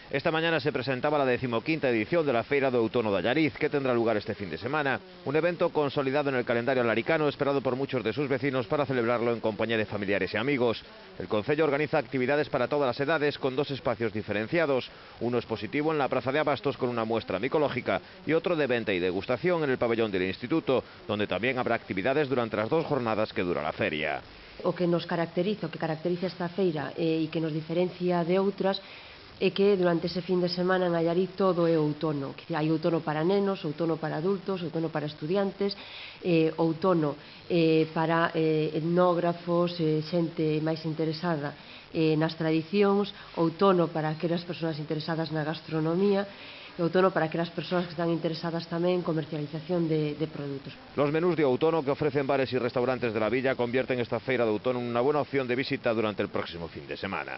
Esta mañana se presentaba la 15ª edición de la Feira do Outono de Allariz, que tendrá lugar este fin de semana. Un evento consolidado en el calendario alaricano, esperado por muchos de sus vecinos para celebrarlo en compañía de familiares y amigos. El concello organiza actividades para todas las edades, con dos espacios diferenciados. Uno expositivo en la Plaza de Abastos con una muestra micológica y otro de venta y degustación en el pabellón del Instituto, donde también habrá actividades durante las 2 jornadas que dura la feria. O que nos caracteriza, esta feira e que nos diferencia de outras é que durante ese fin de semana en Allariz todo é outono. Hai outono para nenos, outono para adultos, outono para estudiantes, outono para etnógrafos, xente máis interesada nas tradicións, outono para aquelas persoas interesadas na gastronomía, e outono para aquelas persoas que están interesadas tamén en comercialización de produtos. Los menús de outono que ofrecen bares y restaurantes de la villa convierten esta feira de outono en una buena opción de visita durante el próximo fin de semana.